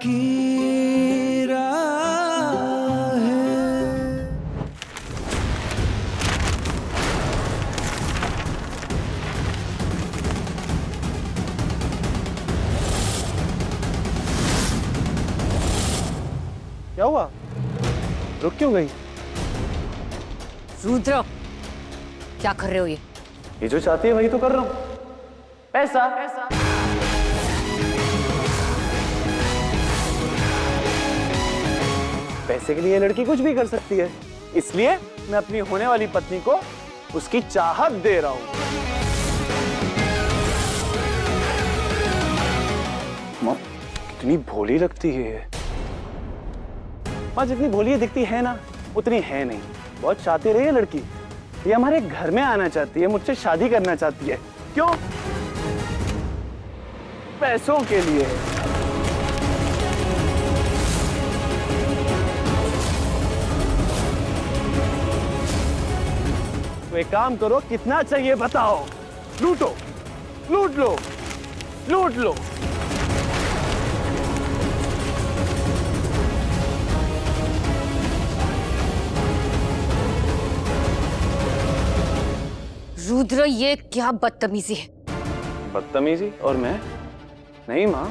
की राह है। क्या हुआ? रुक क्यों गई? रुद्र, क्या कर रहे हो ये जो चाहती है वही तो कर रहा हूं। पैसा पैसा पैसे के लिए लड़की कुछ भी कर सकती है, इसलिए मैं अपनी होने वाली पत्नी को उसकी चाहत दे रहा हूं। माँ कितनी भोली लगती है ये। माँ जितनी भोली दिखती है ना उतनी है नहीं। बहुत चाहती रही है लड़की, ये हमारे घर में आना चाहती है, मुझसे शादी करना चाहती है। क्यों? पैसों के लिए। तो एक काम करो, कितना चाहिए बताओ, लूटो, लूट लो, लूट लो। रुद्र, ये क्या बदतमीजी है? बदतमीजी? और मैं? नहीं माँ,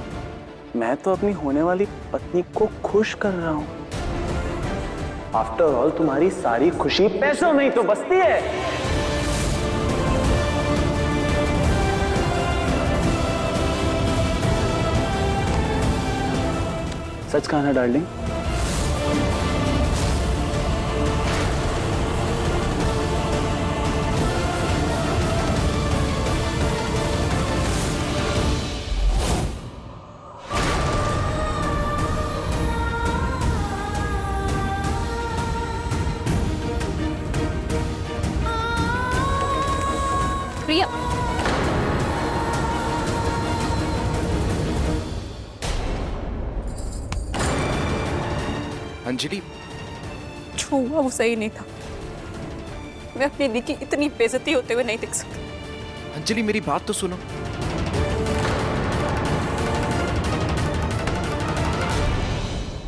मैं तो अपनी होने वाली पत्नी को खुश कर रहा हूं। आफ्टर ऑल तुम्हारी सारी खुशी पैसों में ही तो बसती है। सच कहा ना डार्लिंग? प्रिया, अंजलि, जो हुआ वो सही नहीं था। मैं अपनी दी की इतनी बेइज्जती होते हुए नहीं देख सकती। अंजलि मेरी बात तो सुनो।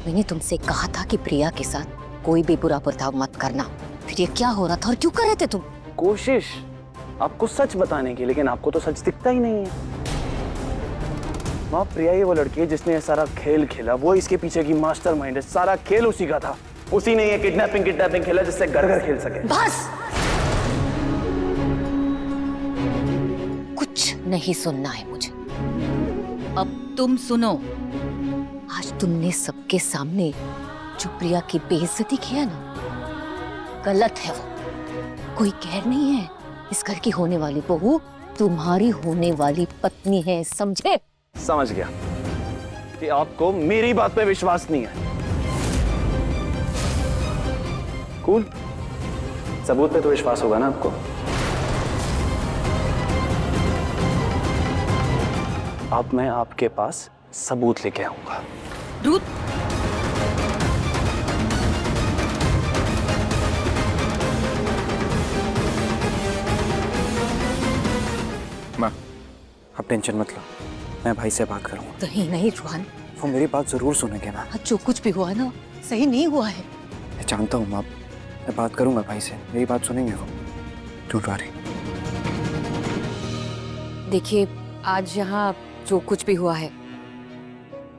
मैंने तुमसे कहा था कि प्रिया के साथ कोई भी बुरा बर्ताव मत करना। फिर ये क्या हो रहा था और क्यों कर रहे थे तुम? कोशिश आपको सच बताने की, लेकिन आपको तो सच दिखता ही नहीं है। माँ, प्रिया ये वो लड़की है जिसने ये सारा खेल खेला, वो इसके पीछे की मास्टरमाइंड है। सारा खेल उसी का था। उसी ने ये किडनैपिंग खेला जिससे घर घर खेल सके। बस, कुछ नहीं सुनना है मुझे। अब तुम सुनो। आज तुमने सबके सामने जो प्रिया की बेइज्जती किया ना, गलत है वो। कोई गैर नहीं है। इस घर की होने वाली बहू तुम्हारी होने वाली पत्नी है, समझे? समझ गया कि आपको मेरी बात पे विश्वास नहीं है। कूल, सबूत पे तो विश्वास होगा ना आपको? अब मैं आपके पास सबूत लेके आऊंगा। रुद्र, माँ, आप टेंशन मत लो, मैं भाई से बात करूंगा। कहीं नहीं रुहान, वो मेरी बात जरूर सुनेंगे ना। जो कुछ भी हुआ है ना, सही नहीं हुआ है। मैं जानता हूँ माँ, मैं बात करूंगा भाई से, मेरी बात सुनेंगे वो। Don't worry. देखिए, आज यहाँ जो कुछ भी हुआ है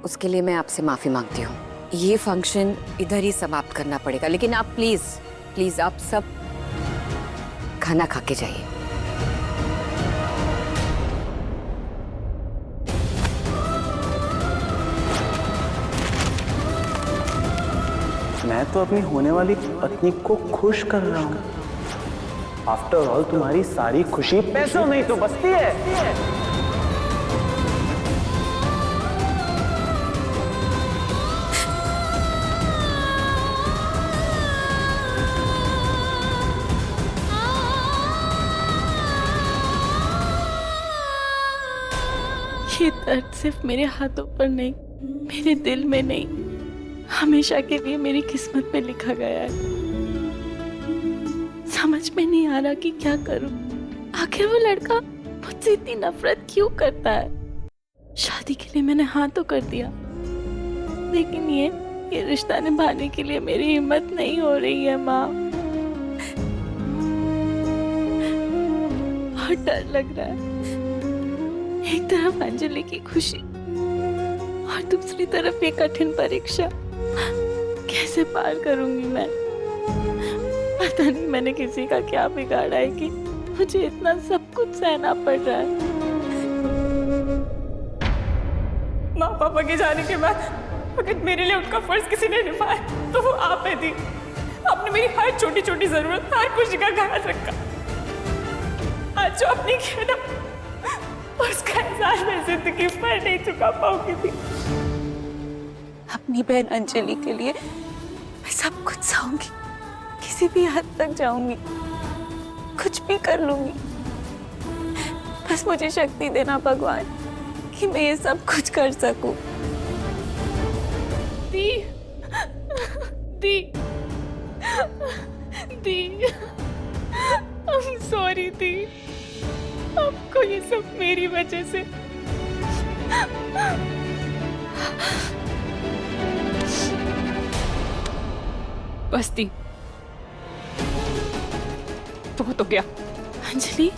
उसके लिए मैं आपसे माफी मांगती हूँ। ये फंक्शन इधर ही समाप्त करना पड़ेगा, लेकिन आप प्लीज प्लीज आप सब खाना खा के जाइए। मैं तो अपनी होने वाली पत्नी को खुश कर रहा हूँ। आफ्टर ऑल तुम्हारी सारी खुशी पैसों में ही तो बसती है। ये दर्द सिर्फ मेरे हाथों पर नहीं, मेरे दिल में नहीं, हमेशा के लिए मेरी किस्मत में लिखा गया है। समझ में नहीं आ रहा कि क्या करूं। आखिर वो लड़का मुझसे इतनी नफरत क्यों करता है? शादी के लिए मैंने हाँ तो कर दिया, लेकिन ये रिश्ता निभाने के लिए मेरी हिम्मत नहीं हो रही है माँ। बहुत डर लग रहा है। एक तरफ अंजलि की खुशी और दूसरी तरफ ये कठिन परीक्षा। कैसे पार करूंगी मैं? पता नहीं मैंने किसी का क्या बिगाड़ा है कि मुझे इतना सब कुछ सहना पड़ रहा है। माँ पापा के जाने के बाद अगर मेरे लिए उनका फर्ज किसी ने निभाया तो वो आप है दी। आपने मेरी हर छोटी छोटी जरूरत, हर खुशी का ख्याल रखा। आज जो आपने किया ना, उसका एहसास मैं जिंदगी भर नहीं चुका पाऊंगी थी। अपनी बहन अंजलि के लिए मैं सब कुछ सहूंगी, किसी भी हद तक जाऊंगी, कुछ भी कर लूंगी। बस मुझे शक्ति देना भगवान कि मैं ये सब कुछ कर सकूं। दी, दी, दी, I'm sorry दी। आपको ये सब मेरी वजह से। बस दी, तो हो तो गया। अंजलि,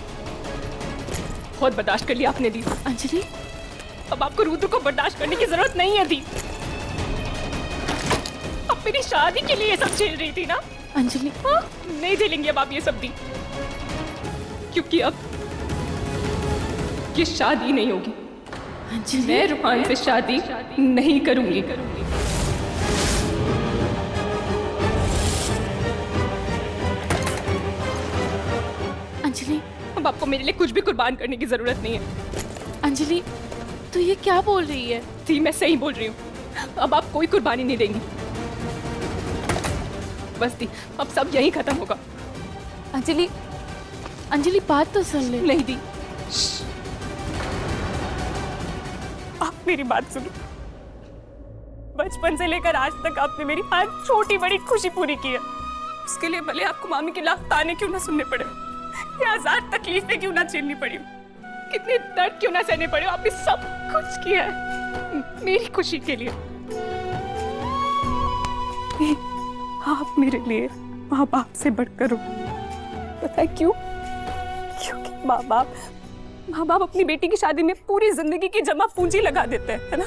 बहुत बर्दाश्त कर लिया आपने दी। अंजलि, अब आपको रुद्र को बर्दाश्त करने की जरूरत नहीं है दी। अब मेरी शादी के लिए ये सब झेल रही थी ना? अंजलि, हाँ? नहीं झेलेंगी अब आप ये सब दी, क्योंकि अब ये शादी नहीं होगी। अंजलि, मैं रूहान से शादी नहीं करूंगी। अंजलि, अब आपको मेरे लिए कुछ भी कुर्बान करने की जरूरत नहीं है। अंजलि, तू ये क्या बोल रही है? जी मैं सही बोल रही हूँ। अब आप कोई कुर्बानी नहीं देंगी। बस दी, अब सब यहीं खत्म होगा। अंजलि, अंजलि बात तो सुन ले। नहीं दी, आप मेरी बात सुनो। बचपन से लेकर आज तक आपने मेरी हर छोटी बड़ी खुशी पूरी की है। उसके लिए भले आपको मामी के लाख ताने क्यों ना सुनने पड़े, या हजार तकलीफें क्यों ना झेलनी पड़ी, कितने दर्द क्यों ना सहने पड़े, आपने सब कुछ किया है मेरी खुशी के लिए। आप मेरे लिए माँ बाप से बढ़कर हो। पता है क्यों? क्योंकि माँ बाप अपनी बेटी की शादी में पूरी जिंदगी की जमा पूंजी लगा देते हैं, है ना?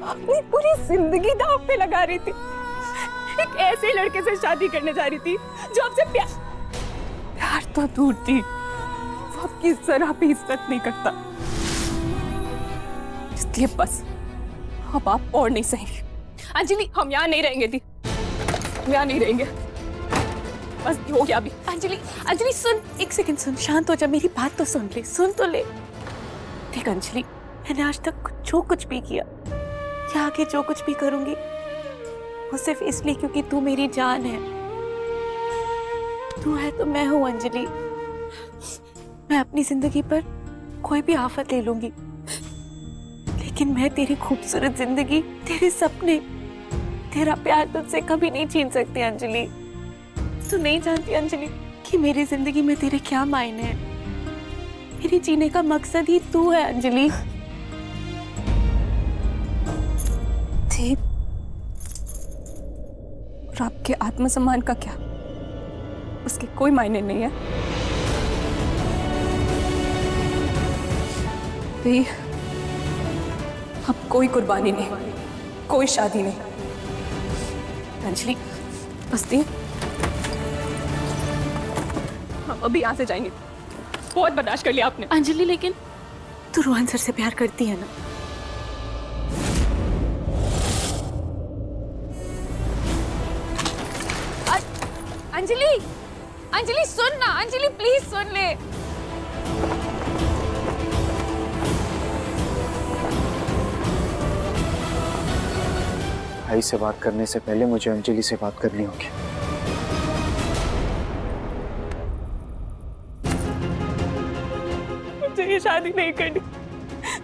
अपनी पूरी जिंदगी दांव पे लगा रही थी। एक ऐसे लड़के से शादी करने जा रही थी जो आपसे प्यार तो दूर थी, वो आपकी जरा भी इज्जत नहीं करता। इसलिए बस अब आप और नहीं सहेंगे। अंजलि, हम यहाँ नहीं रहेंगे दी, हम यहाँ नहीं रहेंगे। बस हो गया अभी। अंजलि, अंजलि सुन, एक सेकंड सुन, शांत हो जा, मेरी बात तो सुन ले, सुन तो ले। देख अंजलि, मैंने आज तक जो कुछ भी किया या आगे जो कुछ भी करूंगी वो सिर्फ इसलिए क्योंकि तू मेरी जान है। तू है तो मैं हूं अंजलि। मैं अपनी जिंदगी पर कोई भी आफत ले लूंगी, लेकिन मैं तेरी खूबसूरत जिंदगी, तेरे सपने, तेरा प्यार तुझसे कभी नहीं छीन सकती अंजलि। तू नहीं जानती अंजलि कि मेरी जिंदगी में तेरे क्या मायने हैं। मेरे जीने का मकसद ही तू है अंजलि। ठीक, और आपके आत्मसम्मान का क्या? उसके कोई मायने नहीं है। अब कोई कुर्बानी नहीं, कोई शादी नहीं। अंजलि, बस दी, हम अभी यहाँ से जाएंगे। बहुत बर्दाश्त कर लिया आपने। अंजलि, लेकिन तू रोहन सर से प्यार करती है ना? अंजलि, अंजलि सुन ना, अंजलि प्लीज सुन ले। भाई से बात करने से पहले मुझे अंजलि से बात करनी होगी। मुझे ये शादी नहीं करनी।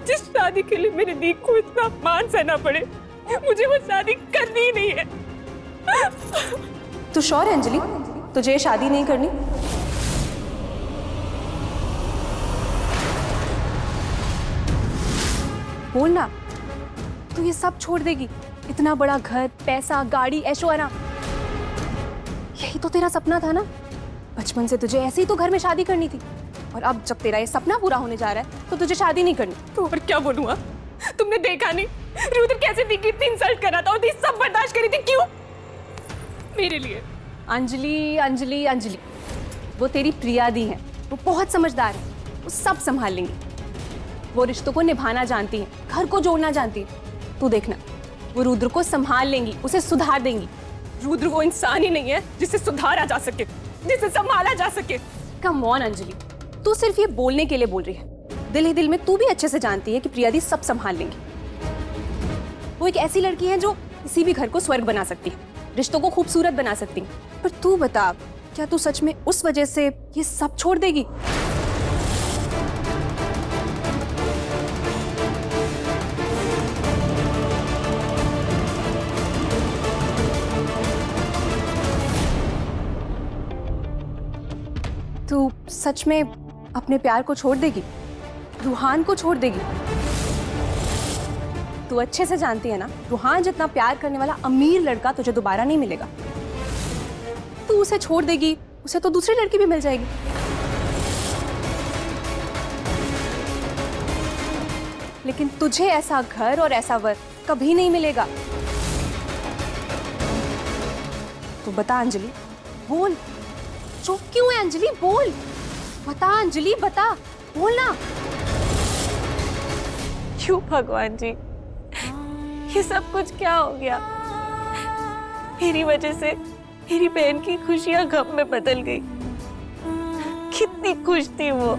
जिस शादी के लिए मेरे दी को इतना अपमान सहना पड़े, मुझे वो शादी करनी ही नहीं है। तू श्योर है अंजलि, तुझे ये शादी नहीं करनी? बोल ना, तू ये सब छोड़ देगी? इतना बड़ा घर, पैसा, गाड़ी, ऐशो आराम, यही तो तेरा सपना था ना? बचपन से तुझे ऐसे ही तो घर में शादी करनी थी, और अब जब तेरा ये सपना पूरा होने जा रहा है तो तुझे शादी नहीं करनी। तो और क्या बोलूँ? तुमने देखा नहीं रुद्र कैसे थी, कितनी इंसल्ट कर रहा था और ये सब बर्दाश्त करी थी, क्यों? मेरे लिए। अंजलि अंजलि अंजलि, वो तेरी प्रिया दी है, वो बहुत समझदार है, वो सब संभाल लेंगी। वो रिश्तों को निभाना जानती है, घर को जोड़ना जानती है। तू देखना, वो रुद्र को संभाल लेंगी, उसे सुधार देंगी। रुद्र वो इंसान ही नहीं है जिसे सुधारा जा सके, जिसे संभाला जा सके। कम ऑन अंजलि, तू सिर्फ ये बोलने के लिए बोल रही है। दिल ही दिल में तू भी अच्छे से जानती है कि प्रिया दी सब संभाल लेंगी। वो एक ऐसी लड़की है जो किसी भी घर को स्वर्ग बना सकती है, रिश्तों को खूबसूरत बना सकती है। पर तू बता, क्या तू सच में उस वजह से ये सब छोड़ देगी? तू सच में अपने प्यार को छोड़ देगी? रूहान को छोड़ देगी? तू अच्छे से जानती है ना, रूहान जितना प्यार करने वाला अमीर लड़का तुझे दोबारा नहीं मिलेगा। तू उसे छोड़ देगी, उसे तो दूसरी लड़की भी मिल जाएगी। लेकिन तुझे ऐसा घर और ऐसा वर कभी नहीं मिलेगा। तू बता अंजलि, बोल। चुप क्यों है अंजलि? बोल, बता अंजलि, बता, बोल ना। क्यों भगवान जी, ये सब कुछ क्या हो गया? मेरी वजह से मेरी बहन की खुशियां गम में बदल गई। कितनी खुश थी वो।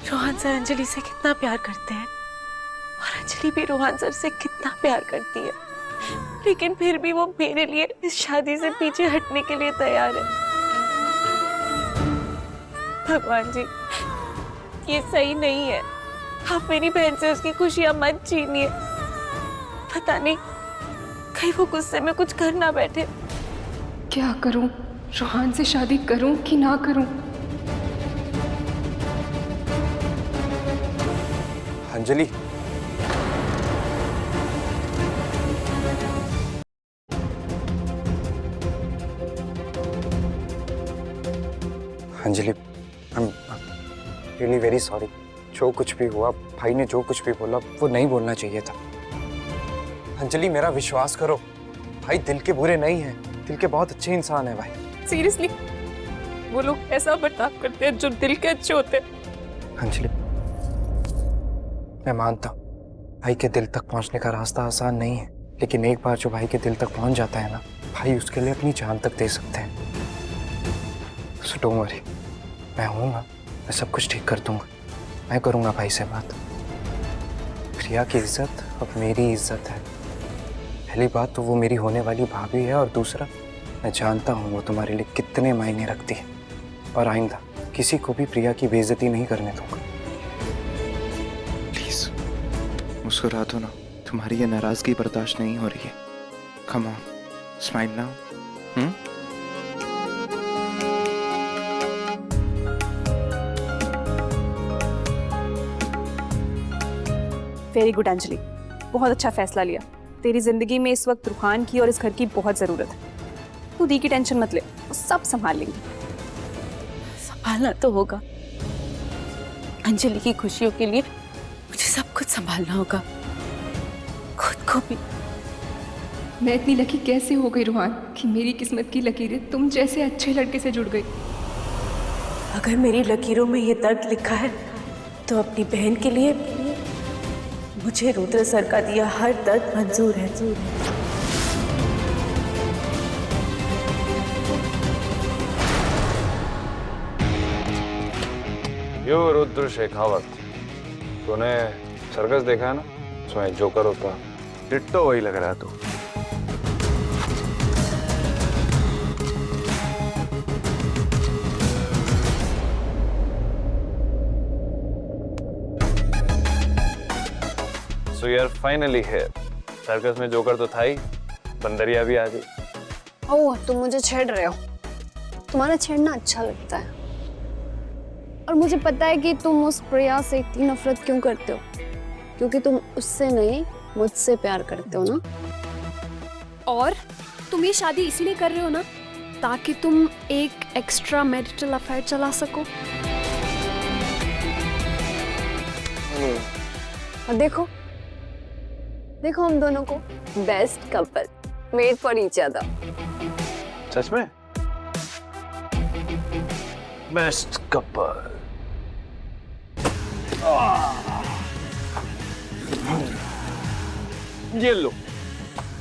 रोहन सर अंजलि से कितना प्यार करते हैं और अंजलि भी रोहन सर से कितना प्यार करती है, लेकिन फिर भी वो मेरे लिए इस शादी से पीछे हटने के लिए तैयार है। भगवान जी, ये सही नहीं है। आप मेरी बहन से उसकी खुशियां मत छीनिए। पता नहीं कहीं वो गुस्से में कुछ कर ना बैठे। क्या करूं? रोहान से शादी करूं कि ना करूं? Anjali, Anjali, I am really very sorry. जो कुछ भी हुआ, भाई ने जो कुछ भी बोला, वो नहीं बोलना चाहिए था। अंजलि, मेरा विश्वास करो, भाई दिल के बुरे नहीं हैं, दिल के बहुत अच्छे इंसान है भाई। सीरियसली, वो लोग ऐसा बर्ताव करते हैं जो दिल के अच्छे होते हैं। अंजलि, मैं मानता हूँ भाई के दिल तक पहुँचने का रास्ता आसान नहीं है, लेकिन एक बार जो भाई के दिल तक पहुँच जाता है ना, भाई उसके लिए अपनी जान तक दे सकते हैं। सो डोंट वरी, मैं हूँ ना, मैं सब कुछ ठीक कर दूंगा। मैं करूँगा भाई से बात। प्रिया की इज्जत अब मेरी इज्जत है। पहली बात तो वो मेरी होने वाली भाभी है, और दूसरा मैं जानता हूँ वो तुम्हारे लिए कितने मायने रखती है, और आइंदा किसी को भी प्रिया की बेइज्जती नहीं करने दूंगा। प्लीज मुस्कुरा दो ना, तुम्हारी ये नाराजगी बर्दाश्त नहीं हो रही है। Come on, smile now. Very good Anjali, बहुत अच्छा फैसला लिया। तेरी जिंदगी में इस वक्त रूहान की और इस घर की बहुत जरूरत है। तू दी की टेंशन मत ले, वो सब संभाल लेंगे। संभालना तो होगा। अंजलि की खुशियों के लिए मुझे सब कुछ संभालना होगा, खुद को भी। मैं इतनी लकी कैसे हो गई रोहान कि मेरी किस्मत की लकीरें तुम जैसे अच्छे लड़के से जुड़ गई। अगर मेरी लकीरों में ये दर्द लिखा है तो अपनी बहन के लिए मुझे रुद्र सर का दिया हर दर्द मंजूर है। यो रुद्र शेखावत, तूने सर्कस देखा है ना, उसमें जोकर होता है, डिट्टो वही लग रहा है तू। So you're finally here. Circus में जोकर तो था ही, बंदरिया भी आ गई। ओह, तुम मुझे छेड़ रहे हो? तुम्हारा छेड़ना अच्छा लगता है। और मुझे पता है कि तुम उस प्रिया से इतनी नफरत क्यों करते हो, क्योंकि तुम उससे नहीं मुझसे प्यार करते हो ना। और तुम ये शादी इसीलिए कर रहे हो ना, ताकि तुम एक एक्स्ट्रा मैरिटल अफेयर चला सको। और देखो देखो हम दोनों को, best couple, made for each other. सच में बेस्ट कपल। ये लो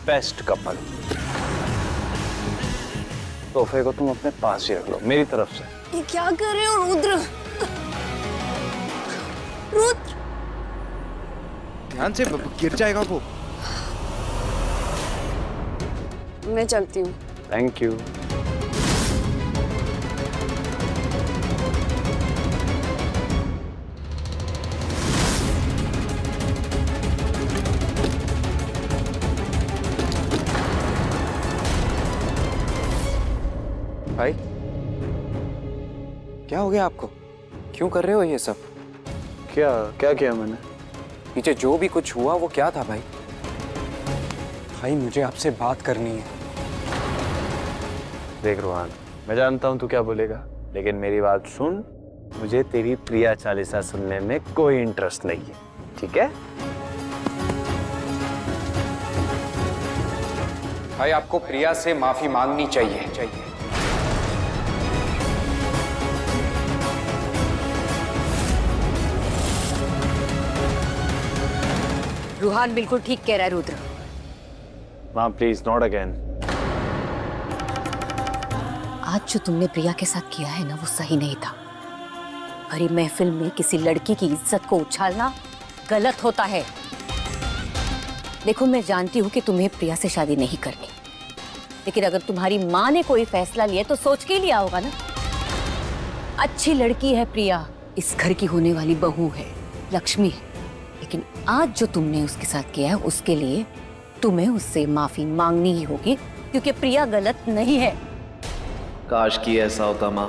बेस्ट कपल। तोहफे को तुम अपने पास ही रख लो मेरी तरफ से। ये क्या कर रहे हो रुद्र? रुद्र ध्यान से, गिर जाएगा वो। मैं चलती हूँ। Thank you. भाई क्या हो गया आपको? क्यों कर रहे हो ये सब? क्या क्या किया मैंने? नीचे जो भी कुछ हुआ वो क्या था भाई? भाई मुझे आपसे बात करनी है। देख रोहन, मैं जानता हूँ तू क्या बोलेगा, लेकिन मेरी बात सुन। मुझे तेरी प्रिया चालीसा सुनने में कोई इंटरेस्ट नहीं है, ठीक है? भाई आपको प्रिया से माफी मांगनी चाहिए। रूहान बिल्कुल ठीक कह रहा है रुद्र। माँ प्लीज, नॉट अगेन। आज जो तुमने प्रिया के साथ किया है ना, वो सही नहीं था। भरी महफिल में किसी लड़की की इज्जत को उछालना गलत होता है। देखो, मैं जानती हूँ कि तुम्हें प्रिया से शादी नहीं करनी, लेकिन अगर तुम्हारी माँ ने कोई फैसला लिया तो सोच के लिया होगा ना। अच्छी लड़की है प्रिया, इस घर की होने वाली बहू है, लक्ष्मी है। लेकिन आज जो तुमने उसके साथ किया है, उसके लिए तुम्हें उससे माफी मांगनी ही होगी, क्योंकि प्रिया गलत नहीं है। काश कि ऐसा होता माँ।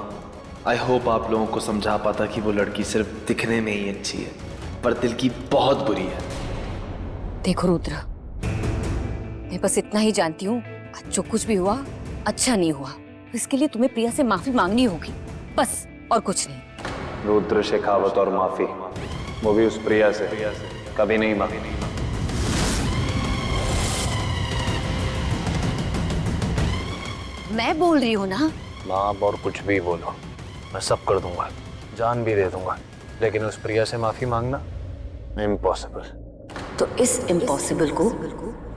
आई होप आप लोगों को समझा पाता कि वो लड़की सिर्फ दिखने में ही अच्छी है, पर दिल की बहुत बुरी है। देखो रुद्र, मैं बस इतना ही जानती हूँ, आज जो कुछ भी हुआ अच्छा नहीं हुआ, इसके लिए तुम्हें प्रिया से माफी मांगनी होगी, बस, और कुछ नहीं। रुद्र शेखावत और माफी, वो भी उस प्रिया से कभी नहीं मांगी। मैं बोल रही हूँ ना। माँ आप और कुछ भी बोलो, मैं सब कर दूंगा, जान भी दे दूंगा, लेकिन उस प्रिया से माफी मांगना इम्पॉसिबल। तो इस इम्पॉसिबल को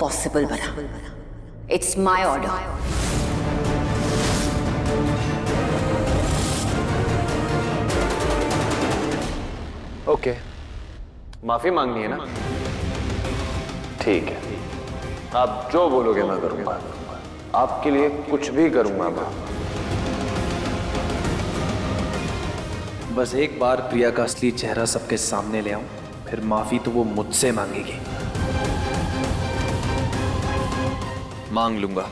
पॉसिबल बना। It's my order. ओके, माफी मांगनी है ना? ठीक है, आप जो बोलोगे मैं करूंगा, आपके लिए कुछ भी करूंगा मैं। बस एक बार प्रिया का असली चेहरा सबके सामने ले आऊं, फिर माफी तो वो मुझसे मांगेगी। मांग लूंगा।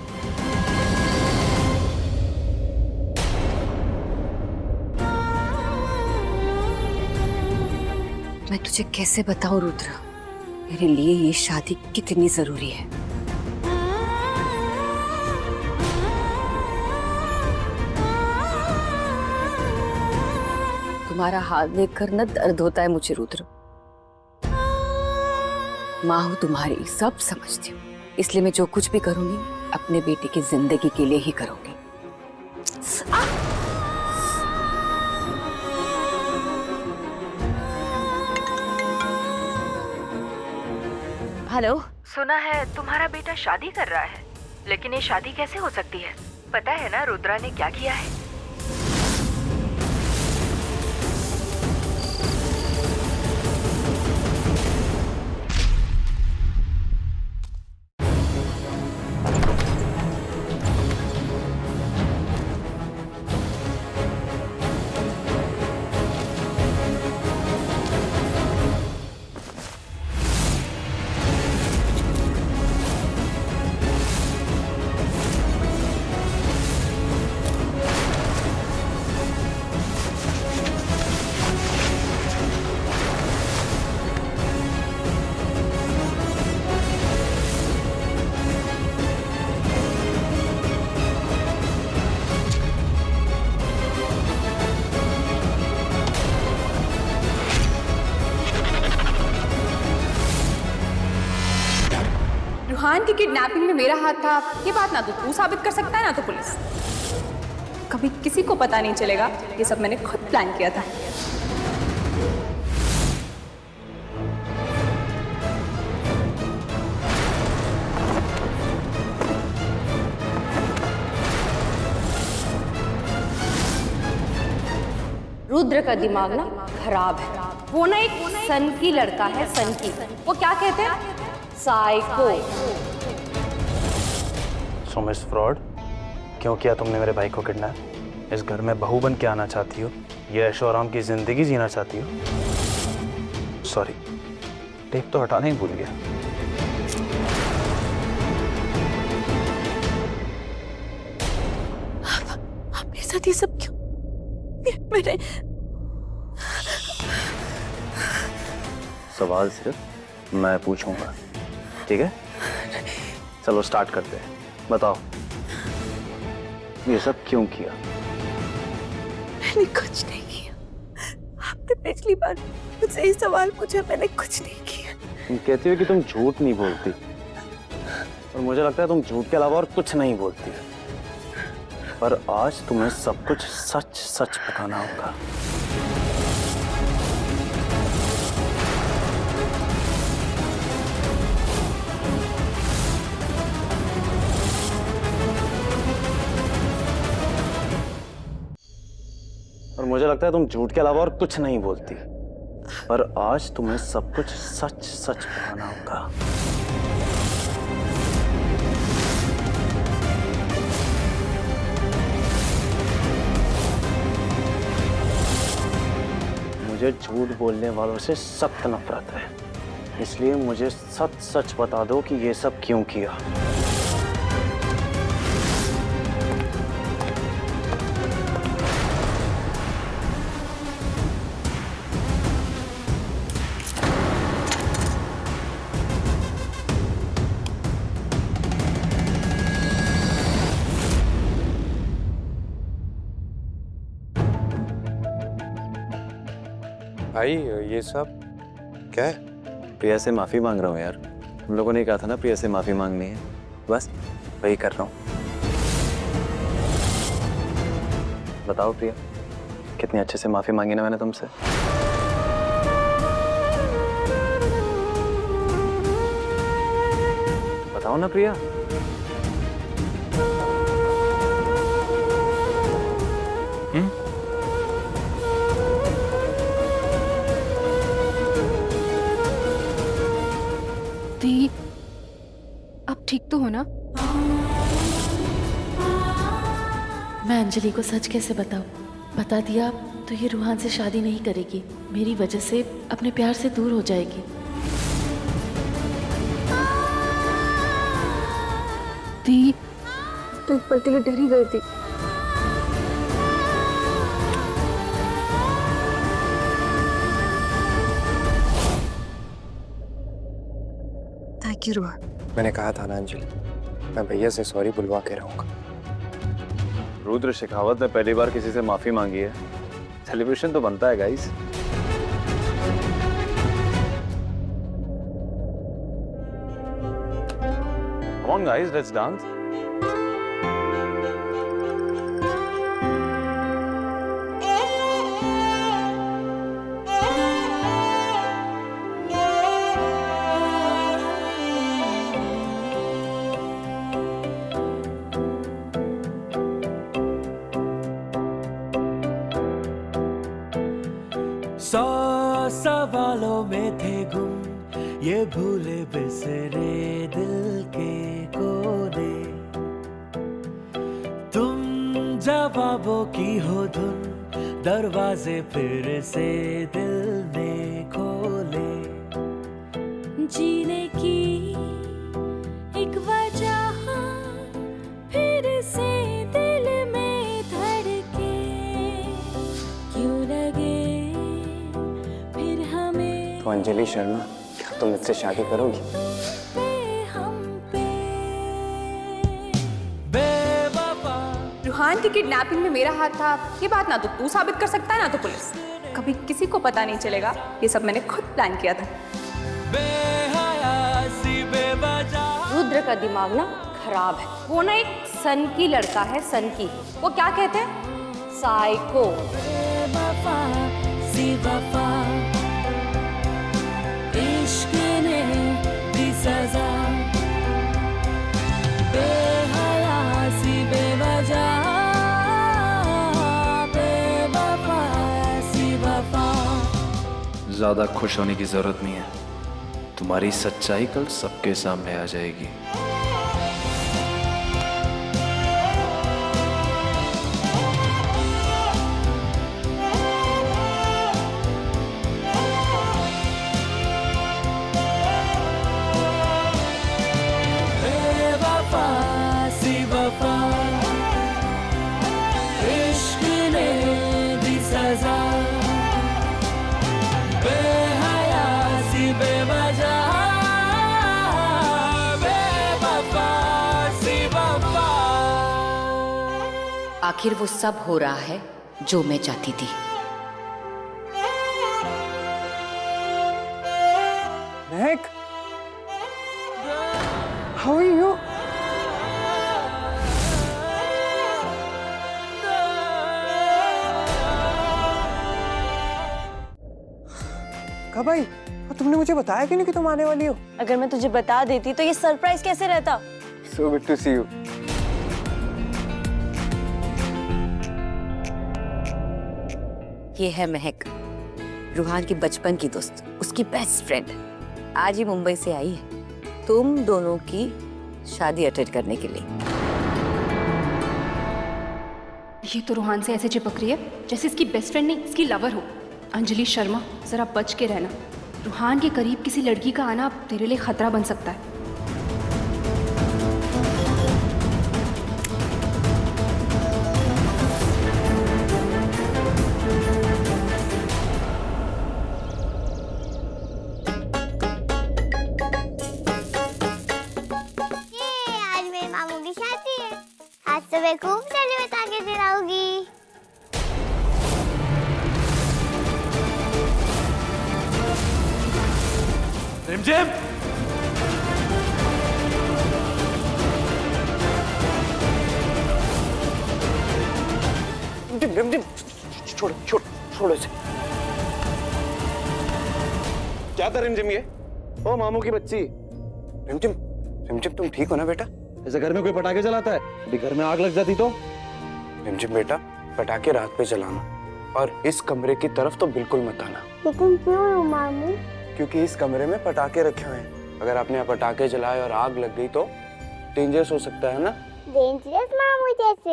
मैं तुझे कैसे बताऊं रुद्र, मेरे लिए ये शादी कितनी जरूरी है। तुम्हारा हाल देखकर न दर्द होता है मुझे रुद्र। माँ हूं तुम्हारी, सब समझती हूँ, इसलिए मैं जो कुछ भी करूंगी अपने बेटे की जिंदगी के लिए ही करूंगी। हेलो, सुना है तुम्हारा बेटा शादी कर रहा है, लेकिन ये शादी कैसे हो सकती है? पता है ना रुद्रा ने क्या किया है? की किडनैपिंग में मेरा हाथ था, ये बात ना तो तू साबित कर सकता है ना तो पुलिस। कभी किसी को पता नहीं चलेगा ये सब मैंने खुद प्लान किया था। रुद्र का दिमाग ना खराब है। वो ना एक सनकी लड़का है, सनकी। वो क्या कहते हैं? साइको। सो मिस फ्रॉड, क्यों किया तुमने मेरे भाई को किडनैप? इस घर में बहू बन के आना चाहती हो? ये ऐशो आराम की जिंदगी जीना चाहती हो? सॉरी, टेप तो हटाना ही भूल गया। आप मेरे साथ ये सब क्यों? मैंने सवाल सिर्फ मैं पूछूंगा, ठीक है? चलो स्टार्ट करते हैं। बताओ ये सब क्यों किया? मैंने कुछ नहीं किया। आपने पिछली बार मुझसे ये सवाल पूछा, मैंने कुछ नहीं किया। तुम कहती हो कि तुम झूठ नहीं बोलती, और मुझे लगता है तुम झूठ के अलावा और कुछ नहीं बोलती। पर आज तुम्हें सब कुछ सच सच बताना होगा। और मुझे लगता है तुम झूठ के अलावा और कुछ नहीं बोलती, पर आज तुम्हें सब कुछ सच सच बताना होगा। मुझे झूठ बोलने वालों से सख्त नफरत है, इसलिए मुझे सच सच बता दो कि ये सब क्यों किया। भाई ये सब क्या है? प्रिया से माफी मांग रहा हूँ यार। हम लोगों ने कहा था ना प्रिया से माफी मांगनी है, बस वही कर रहा हूँ। बताओ प्रिया, कितने अच्छे से माफी मांगी ना मैंने तुमसे। बताओ ना प्रिया। दी, आप ठीक तो हो ना? मैं अंजलि को सच कैसे बताऊं? बता दिया तो ये रूहान से शादी नहीं करेगी, मेरी वजह से अपने प्यार से दूर हो जाएगी। दी, तो एक पल के लिए डर ही गई थी। Thank you Ruhan. मैंने कहा था ना अंजलि, मैं भैया से सॉरी बुलवा के रहूंगा। रुद्र शेखावत ने पहली बार किसी से माफी मांगी है, सेलिब्रेशन तो बनता है guys. Come on guys, let's dance. सौ सवालों में थे गुम ये भूले बिसरे दिल के कोने, तुम जवाबों की हो धुन, दरवाजे फिर से दिल ने खोले। जीने की एक वजह फिर से दिल में धड़के, क्यों लगे फिर हमें। तो अंजलि शर्मा, क्या तुम मुझसे शादी करोगी? रूहान की किडनैपिंग में मेरा हाथ था, ये बात ना तो तू साबित कर सकता है ना तो पुलिस। कभी किसी को पता नहीं चलेगा ये सब मैंने खुद प्लान किया था। रुद्र रुद्र का दिमाग ना खराब है। वो ना एक सन की लड़का है, सन की। वो क्या कहते हैं? साइको। इश्क ने दी सजा, बेहया सी बेवजह, बेवफा सी वफा। ज्यादा खुश होने की जरूरत नहीं है, तुम्हारी सच्चाई कल सबके सामने आ जाएगी। इश्क ने दी सजा, बेहया सी बेवजह, बेवफा सी वफा। आखिर वो सब हो रहा है जो मैं चाहती थी। महक, हाउ आर यू? कब आई? और तुमने मुझे बताया क्यों नहीं कि तुम आने वाली हो? अगर मैं तुझे बता देती तो ये सरप्राइज कैसे रहता? So good to see you. ये है महक, रूहान की बचपन की दोस्त, उसकी बेस्ट फ्रेंड। आज ही मुंबई से आई है तुम दोनों की शादी अटेंड करने के लिए। ये तो रूहान से ऐसे चिपक रही है जैसे इसकी बेस्ट फ्रेंड नहीं, इसकी लवर हो। अंजलि शर्मा, जरा बच के रहना। रूहान के करीब किसी लड़की का आना तेरे लिए खतरा बन सकता है। आज मेरे मामू की शादी है। आज तो मैं खूब सारे पटाखे जलाऊंगी। रिमझिम, छोड़ छोड़ छोड़ इसे। क्या था रिमझिम ये? ओ मामू की बच्ची। रिमझिम, रिमझिम तुम ठीक हो ना बेटा? ऐसे घर में कोई पटाखे जलाता है? अभी घर में आग लग जाती तो? रिमझिम बेटा, पटाखे रात पे जलाना और इस कमरे की तरफ तो बिल्कुल मत आना। लेकिन क्यों मामू? क्योंकि इस कमरे में पटाखे रखे हुए हैं। अगर आपने यहाँ पटाखे जलाए और आग लग गई तो डेंजरस हो सकता है ना? डेंजरस मामू जैसे?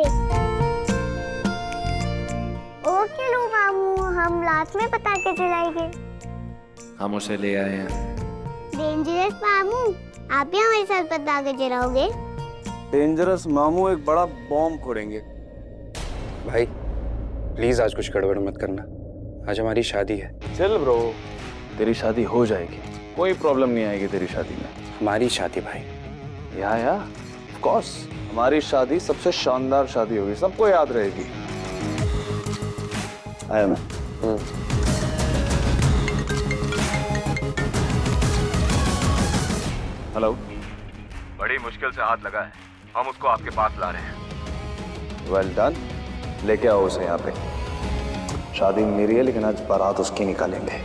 ओके लो मामू, हम रात में पटाखे जलाएंगे। हम उसे ले आए हैं। डेंजरस मामू, आप भी हमारे साथ पटाखे जलाओगे? डेंजरस मामू एक बड़ा बॉम्ब फोड़ेंगे। भाई प्लीज आज कुछ गड़बड़ मत करना, आज हमारी शादी है। चल ब्रो, तेरी शादी हो जाएगी, कोई प्रॉब्लम नहीं आएगी तेरी शादी में। हमारी शादी भाई। या ऑफ कोर्स, हमारी शादी सबसे शानदार शादी होगी, सबको याद रहेगी। आया मैं। हेलो। बड़ी मुश्किल से हाथ लगा है, हम उसको आपके पास ला रहे हैं। वेल डन, लेके आओ उसे यहाँ पे। शादी मेरी है लेकिन आज बारात उसकी निकालेंगे।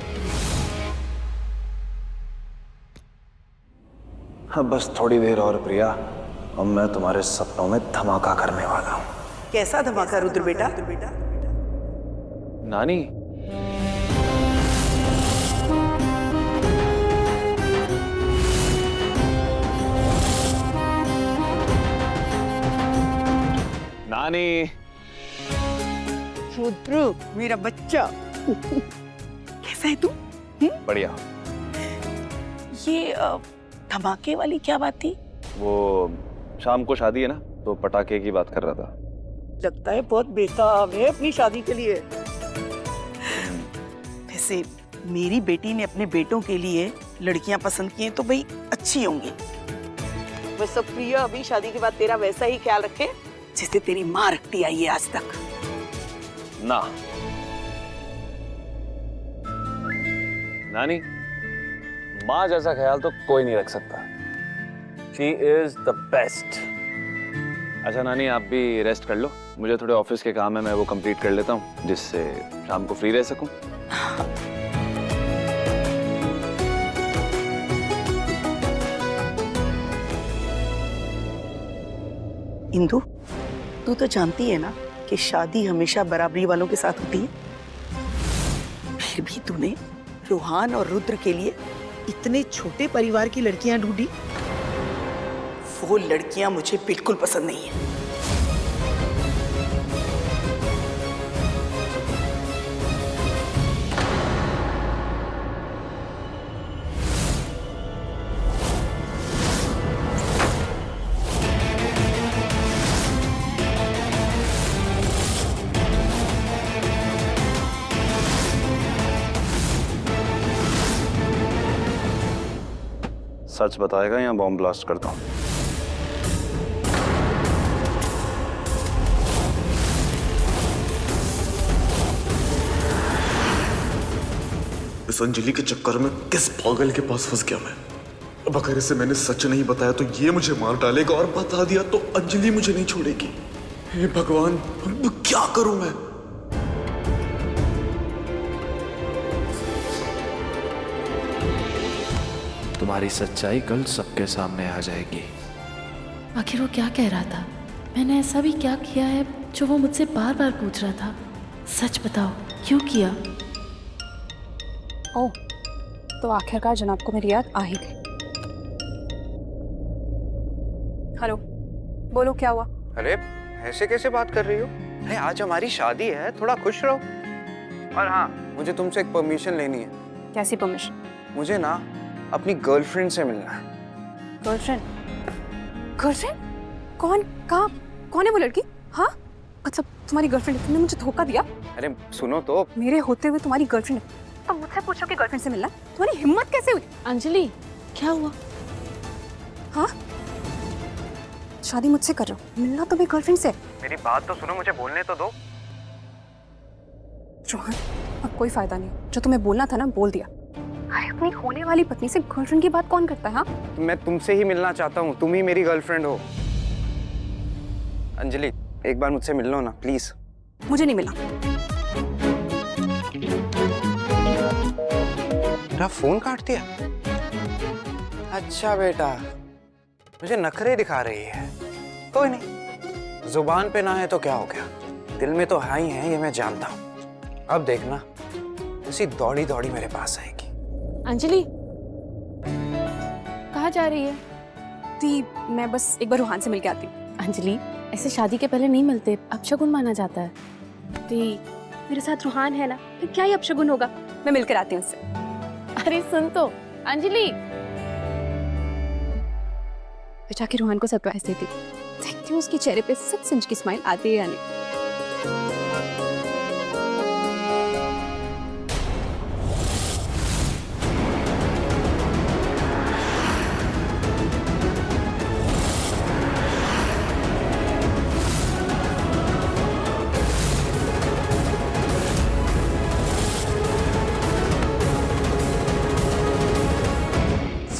हाँ बस थोड़ी देर और प्रिया, अब मैं तुम्हारे सपनों में धमाका करने वाला हूँ। कैसा धमाका रुद्र बेटा? नानी, नानी। रुद्र मेरा बच्चा, कैसा है तू? बढ़िया। ये धमाके वाली क्या बात थी? वो शाम को शादी है ना, तो पटाखे की बात कर रहा था। लगता है बहुत बेताब है अपनी शादी के लिए। वैसे मेरी बेटी ने अपने बेटों के लिए लड़कियां पसंद की हैं तो भाई अच्छी होंगी। वैसे प्रिया अभी शादी के बाद तेरा वैसा ही ख्याल रखे जैसे तेरी माँ रखती आई है आज तक। ना नानी, माँ जैसा ख्याल तो कोई नहीं रख सकता। She is the best. अच्छा नानी, आप भी रेस्ट कर लो, मुझे थोड़े ऑफिस के काम है, मैं वो कंप्लीट कर लेता हूँ जिससे शाम को फ्री रह सकूं। इंदु, तू तो जानती है ना कि शादी हमेशा बराबरी वालों के साथ होती है। फिर भी तूने रूहान और रुद्र के लिए इतने छोटे परिवार की लड़कियां ढूंढी। वो लड़कियां मुझे बिल्कुल पसंद नहीं है। सच बताएगा या बॉम्ब ब्लास्ट करता हूँ? इस अंजलि के चक्कर में किस पागल के पास फंस गया मैं। अब अगर इसे मैंने सच नहीं बताया तो ये मुझे मार डालेगा, और बता दिया तो अंजलि मुझे नहीं छोड़ेगी। हे भगवान, अब क्या करूं मैं? तुम्हारी सच्चाई कल सबके सामने आ जाएगी। आखिर वो क्या कह रहा था? मैंने ऐसा भी क्या किया है जो वो मुझसे बार बार पूछ रहा था? सच बताओ, क्यों किया? ओह, तो आखिरकार जनाब को मेरी याद आ ही गई। हेलो, बोलो क्या हुआ? अरे ऐसे कैसे बात कर रही हो? अरे आज हमारी शादी है, थोड़ा खुश रहो। और हाँ, मुझे तुमसे एक परमिशन लेनी है। कैसी परमिशन? मुझे ना अपनी गर्लफ्रेंड से मिलना है। गर्लफ्रेंड? गर्लफ्रेंड? कौन? कहाँ? कौन है वो लड़की? हाँ, अच्छा तुम्हारी गर्लफ्रेंड है? तुमने मुझे धोखा दिया? अरे सुनो तो, मेरे होते हुए तुम्हारी गर्लफ्रेंड है, अब मुझसे पूछो कि गर्लफ्रेंड से मिलना? तुम्हारी हिम्मत कैसे हुई? अंजलि, क्या हुआ? हाँ, शादी मुझसे कर रहे हो, मिलना तो मेरी गर्लफ्रेंड से। मेरी बात तो सुनो, मुझे बोलने तो दो। रोहन, अब कोई फायदा नहीं, जो तुम्हें बोलना था ना बोल दिया। अरे अपनी होने वाली पत्नी से गर्लफ्रेंड की बात कौन करता है? हाँ, मैं तुमसे ही मिलना चाहता हूँ, तुम ही मेरी गर्लफ्रेंड हो। अंजलि, एक बार मुझसे मिल लो ना प्लीज। मुझे नहीं मिला। मेरा फोन काट दिया? अच्छा बेटा, मुझे नखरे दिखा रही है। कोई नहीं, जुबान पे ना है तो क्या हो गया, दिल में तो है ही है, ये मैं जानता हूँ। अब देखना, ऐसी दौड़ी दौड़ी मेरे पास आएगी। अंजलि, कहाँ जा रही है? ती, मैं बस एक बार रूहान से मिलके आती हूँ। अंजलि, ऐसे शादी के पहले नहीं मिलते, अपशगुन माना जाता है। ती, मेरे साथ रूहान है ना, तो क्या ही अपशगुन होगा? मैं मिलकर आती हूँ उससे। अरे सुन तो, अंजलि। मैं जाके रूहान को सरप्राइज देती, देखती हूँ उसके चेहरे पे सच की स्माइल आती है या नहीं।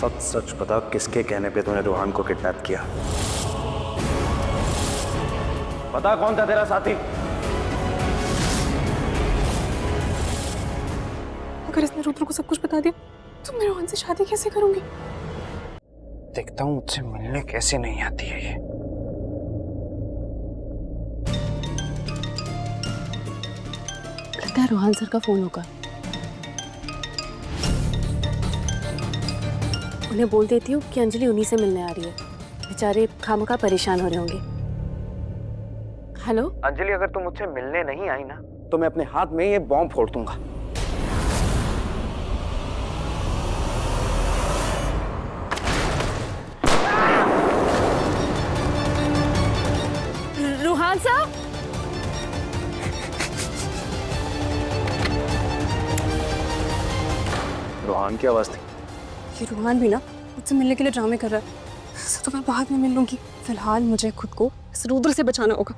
सच सच बता, किसके कहने पे तूने रूहान को किडनैप किया? बता, कौन था तेरा साथी? अगर इसने रुद्र को सब कुछ बता दिया तो मैं रूहान से शादी कैसे करूंगी? देखता हूँ मुझसे मिलने कैसे नहीं आती है ये। लगता है रूहान सर का फोन होगा। उन्हें बोल देती हूँ कि अंजलि उन्हीं से मिलने आ रही है, बेचारे खामखा परेशान हो रहे होंगे। हेलो अंजलि, अगर तुम मुझसे मिलने नहीं आई ना तो मैं अपने हाथ में ये बॉम्ब फोड़ दूंगा। रूहान साहब, रूहान की आवाज थी। ये रूहान भी ना मुझसे मिलने के लिए ड्रामे कर रहा है। ऐसा तो मैं बाद में मिल लूंगी, फिलहाल मुझे खुद को इस रुद्र से बचाना होगा।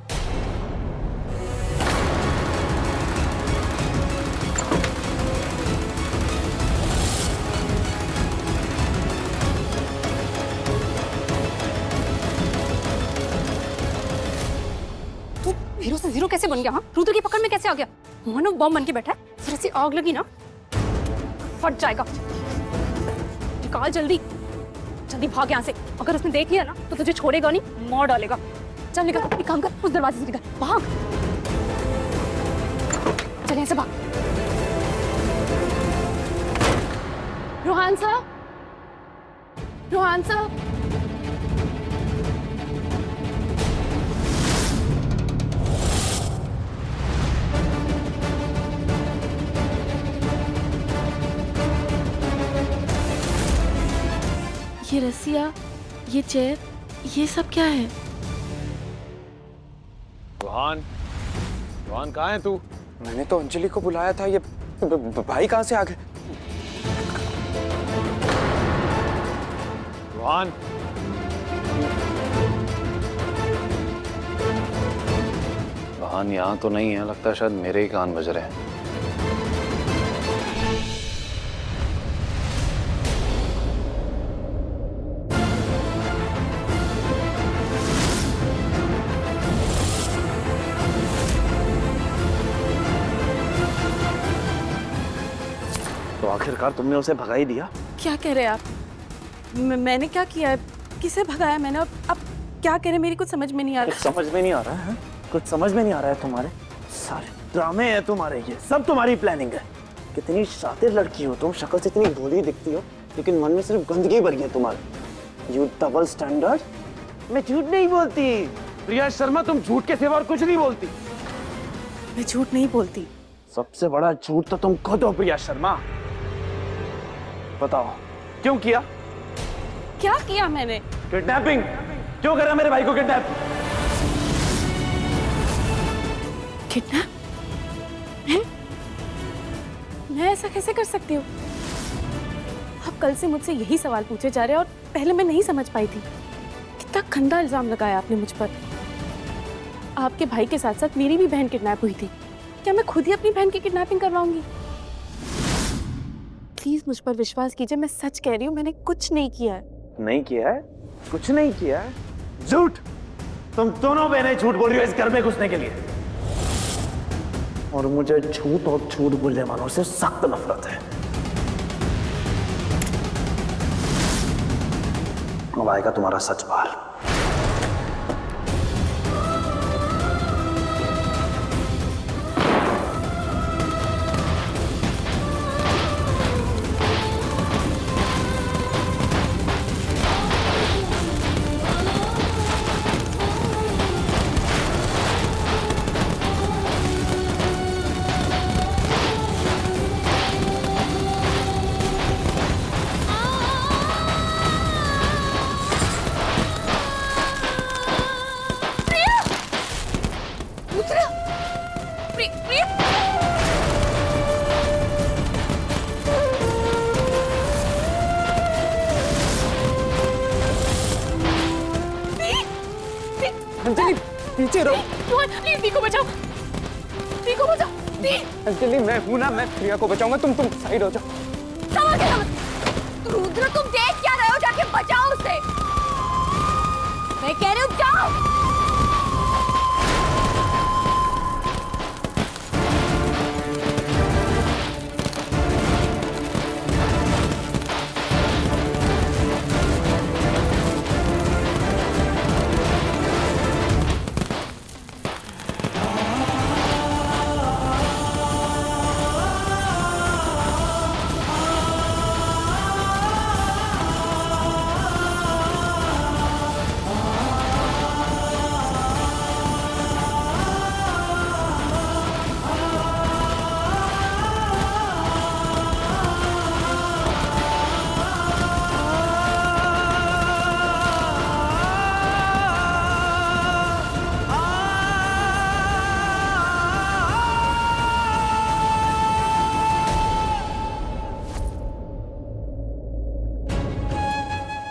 कैसे बन गया? हाँ, रुद्र की पकड़ में कैसे आ गया? मानो बॉम्ब बन के बैठा है। जरा सी आग लगी ना फट जाएगा। निकाल जल्दी, जल्दी भाग यहाँ से। अगर उसने देख लिया ना तो तुझे छोड़ेगा नहीं, मार डालेगा। चल निकल, एक काम कर, उस दरवाजे से निकल, भाग। चल यहाँ से भाग। रोहान साहब, रोहान साहब। ये रस्सियाँ, ये चेयर, ये सब क्या है? रोहान, रोहान कहाँ है तू? मैंने तो अंजलि को बुलाया था, ये भाई कहाँ से आ गए? रोहान, रोहान यहाँ तो नहीं है, लगता है शायद मेरे ही कान बज रहे हैं। तो आखिरकार तुमने उसे भगा ही दिया। क्या कह रहे हैं आप? मैंने क्या किया है? किसे भगाया मैंने? अब क्या कह रहे हैं? मेरी कुछ समझ में नहीं आ कुछ रहा। समझ में नहीं आ रहा है? कुछ समझ में नहीं आ रहा है तुम्हारे? सारे ड्रामे हैं तुम्हारे, ये सब तुम्हारी प्लानिंग है। कितनी शातिर लड़की हो तुम, शक्ल से इतनी भोली दिखती हो, लेकिन मन में सिर्फ गंदगी भरी है तुम्हारे। U double standard. मैं झूठ नहीं बोलती प्रिया शर्मा, तुम झूठ के सिवा और कुछ नहीं बोलती। मैं झूठ नहीं बोलती। सबसे बड़ा झूठ तो तुम खुद हो प्रिया शर्मा। बताओ क्यों किया? क्या किया मैंने? किडनैपिंग। क्यों करा मेरे भाई को किडनैप? किडनैप? मैं ऐसा कैसे कर सकती हूँ? आप कल से मुझसे यही सवाल पूछे जा रहे हैं और पहले मैं नहीं समझ पाई थी। कितना गंदा इल्जाम लगाया आपने मुझ पर। आपके भाई के साथ साथ मेरी भी बहन किडनैप हुई थी। क्या मैं खुद ही अपनी बहन की किडनैपिंग करवाऊंगी? प्लीज मुझ पर विश्वास कीजिए, मैं सच कह रही हूँ, मैंने कुछ नहीं किया है। नहीं किया है? कुछ नहीं किया है? झूठ। तुम दोनों बहनें झूठ बोल रही हो इस घर में घुसने के लिए। और मुझे झूठ और झूठ बोलने वालों से सख्त नफरत है। अब आएगा तुम्हारा सच बाहर। अंजलि पीछे रहो। प्लीज दी को बचाओ, दी को बचाओ। दी। अंजलि मैं हूं ना, मैं प्रिया को बचाऊंगा, तुम साइड हो जाओ। रुद्र तुम देख क्या रहे हो? जाके बचाओ उसे। मैं कह रही हूँ जाओ।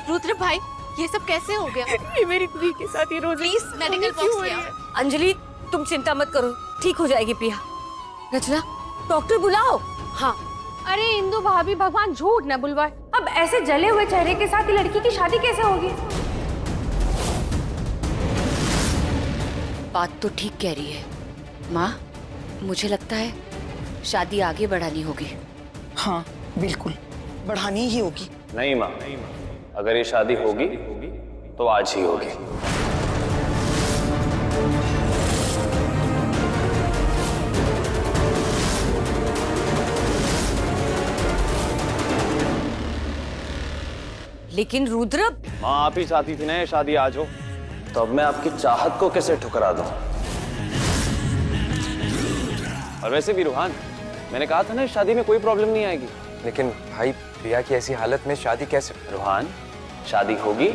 रुद्र भाई, ये सब कैसे हो गया? ये मेरी दी के साथ ये रोज प्लीज मेडिकल बॉक्स ले आओ। अंजलि तुम चिंता मत करो, ठीक हो जाएगी प्रिया। रचना डॉक्टर बुलाओ। हाँ। अरे इंदु भाभी, भगवान झूठ न बुलवाए। अब ऐसे जले हुए चेहरे के साथ लड़की की शादी कैसे होगी? बात तो ठीक कह रही है, माँ, मुझे लगता है शादी आगे बढ़ानी होगी। हाँ बिल्कुल, बढ़ानी ही होगी। नहीं माँ, अगर ये शादी होगी तो आज ही होगी। लेकिन रुद्र, माँ आप ही चाहती थी ना ये शादी आज हो, तो अब मैं आपकी चाहत को कैसे ठुकरा दूं? और वैसे भी रूहान, मैंने कहा था ना इस शादी में कोई प्रॉब्लम नहीं आएगी। लेकिन भाई प्रिया की ऐसी हालत में शादी कैसे? रूहान, शादी होगी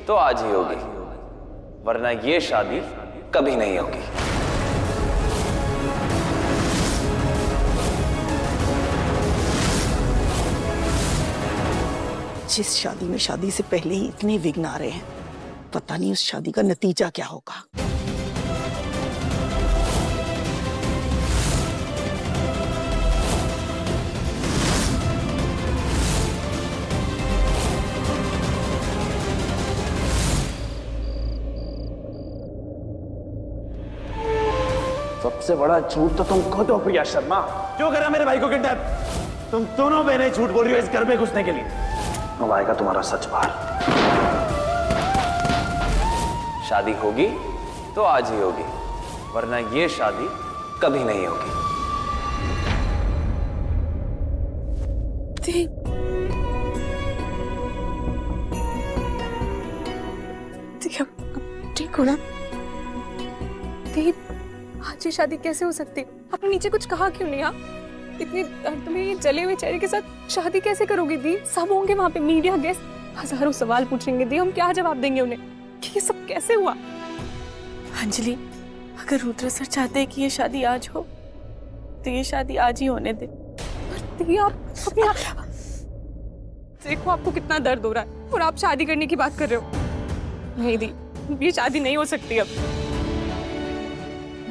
तो आज ही होगी, वरना ये शादी कभी नहीं होगी। जिस शादी में शादी से पहले ही इतने विघ्न आ रहे हैं, पता नहीं उस शादी का नतीजा क्या होगा। सबसे बड़ा झूठ तो तुम खुद हो प्रिया शर्मा। क्यों करा मेरे भाई को किडनैप? तुम दोनों बहनें झूठ बोल रही हो इस घर में घुसने के लिए। अब आएगा तुम्हारा सच बाहर। शादी होगी तो आज ही होगी, वरना ये शादी कभी नहीं होगी। ठीक हो ना? आज ये शादी कैसे हो सकती? आपने नीचे कुछ कहा क्यों नहीं? आप इतने दर्द में ये जले हुए चेहरे के साथ शादी कैसे करोगी दी? सब होंगे वहां पे, मीडिया, गेस्ट, हजारों सवाल पूछेंगे दी, हम क्या जवाब देंगे उन्हें कि ये सब कैसे हुआ? अंजलि, अगर रुद्र सर चाहते हैं कि ये शादी आज हो तो ये शादी आज ही होने दे। दी, आप अपने देखो आपको कितना दर्द हो रहा है और आप शादी करने की बात कर रहे हो। नहीं दी, ये शादी नहीं हो सकती अब।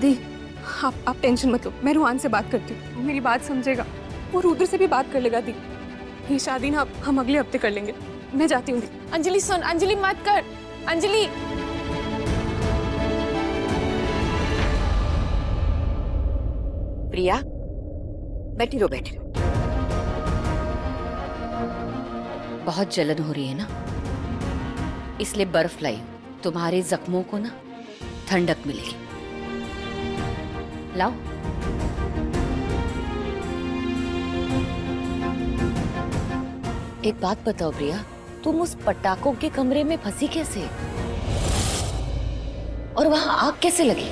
दी, आप टेंशन मत लो, मैं रूहान से बात करती हूँ, मेरी बात समझेगा, वो रुद्र से भी बात कर लेगा। दी, ये शादी ना हम अगले हफ्ते कर लेंगे। मैं जाती हूँ। अंजलि सुन, अंजलि मत कर। अंजलि, प्रिया बैठी रहो, बैठी रहो। बहुत जलन हो रही है ना, इसलिए बर्फ लाई, तुम्हारे जख्मों को ना ठंडक मिलेगी। लाओ। एक बात बताओ प्रिया, तुम उस पटाखों के कमरे में फंसी कैसे? और वहां आग कैसे लगी?